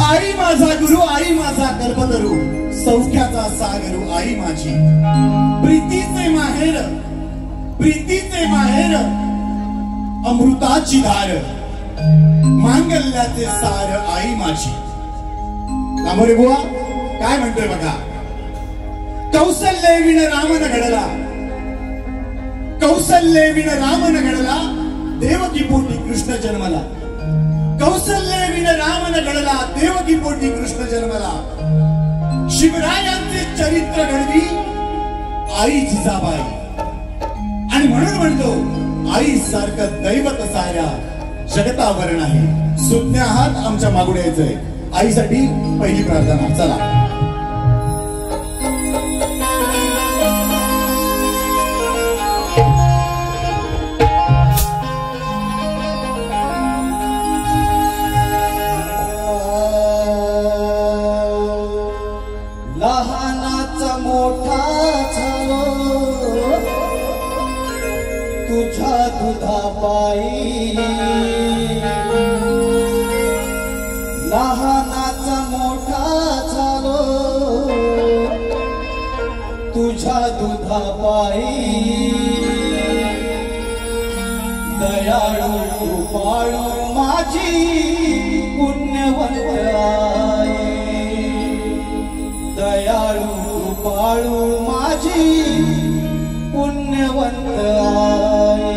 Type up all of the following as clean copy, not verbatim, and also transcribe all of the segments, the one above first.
आई माझा गुरु, आई माझा कल्पतरू, सौख्याचा सागरू आई माझी, प्रीतीचे माहेर, प्रीतीचे माहेर, अमृताची धार, मांगल्याचे सार आई माझी. कामोरे बुवा काय म्हणतोय बघा. कौसल्ये विण रामन घडला, कौसल्ये विण रामन घडला, देवकी पोटी कृष्ण जन्मला. कौसल्ये विण रामन घडला, देवकी पोटी कृष्ण जन्मला. शिवरायांचे चरित्र घडली आई जिजाबाई. आणि म्हणून म्हणतो आई सारखं दैवत साऱ्या जगतावर नाही. सुज्ञ आहात आमच्या मागुडे यायचंय. आईसाठी पहिली प्रार्थना. चला. लहानाचा मोठा झालो तुझ्या दुधापायी, लहानाचा मोठा झालो तुझ्या दुधापायी. दयाळू कृपाळू माझी पुण्यवंत आई, दयाळू कृपाळू माझी पुण्यवंत आई.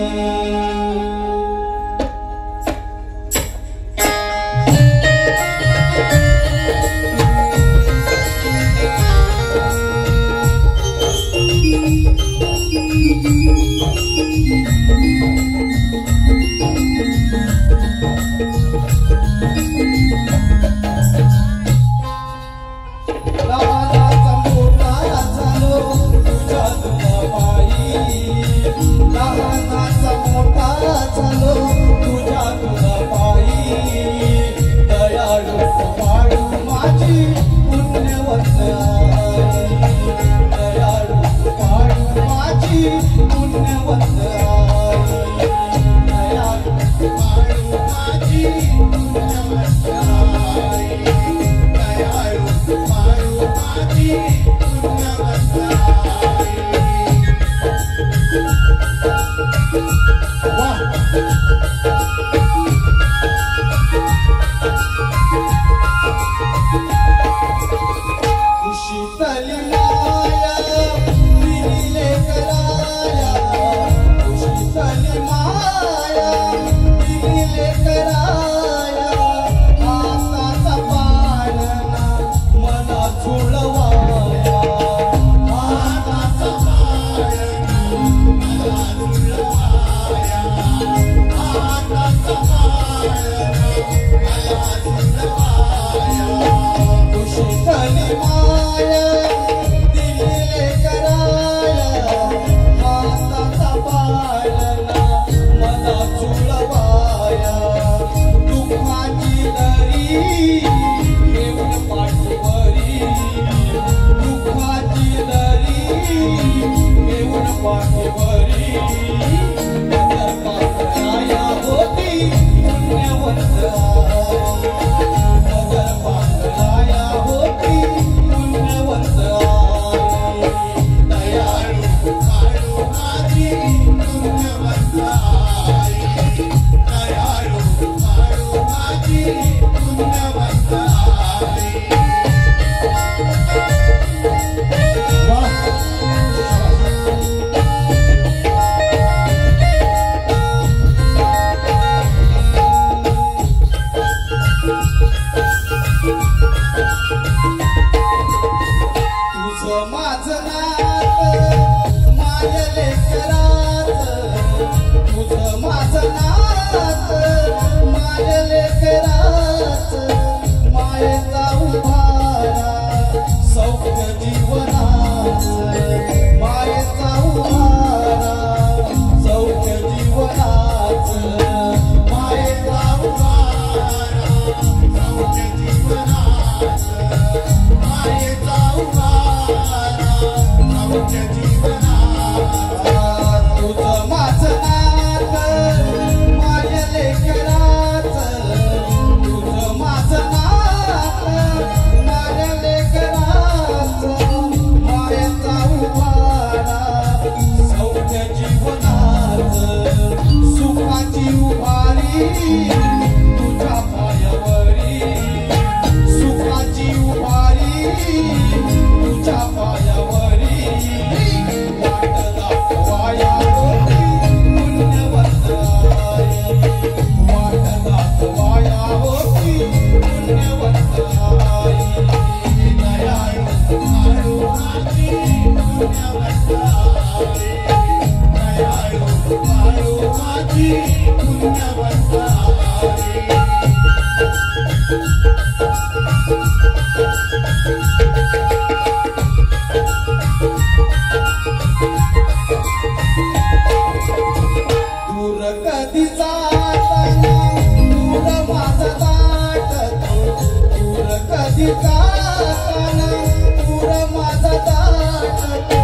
कधी जाताना दूर माझा दाटतो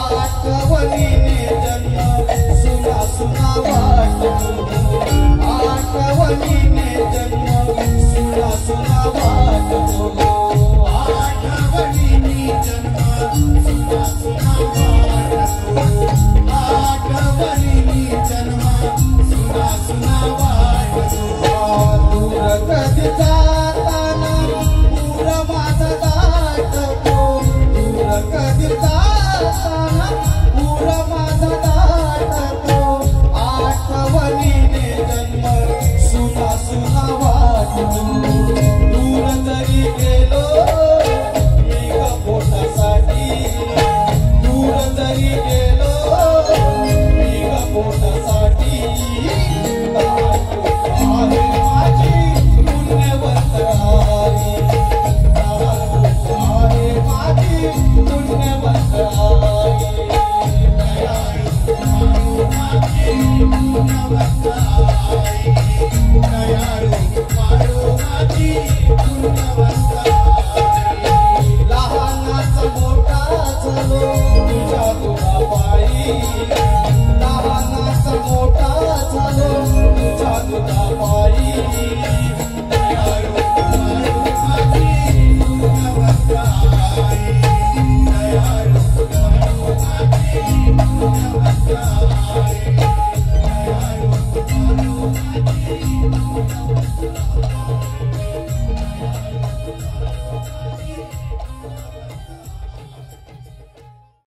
आठवणीने जन्म सुना सुना वाटतो आठवणीने जन्म सुना सुना वाटतो आठवणीने जन्म सुना सुना वाटतो आठवणीने जन्म सुना सुना वाटतो दूर कधी जाताना दूर माझा दाटतो दूर कधी जाताना दूर माझा दाटतो आठवणीने जन्म सुना सुना वाटतो दूर जरी गेलो मी ग पोटासाठी दूर जरी गेलो मी ग पोटासाठी आहे माझी पुण्यवंत आई आहे माझी पुण्यवंत आई लहानाचा मोठा झालो तुझ्या तुला पायी लहानाचा मोठा झालो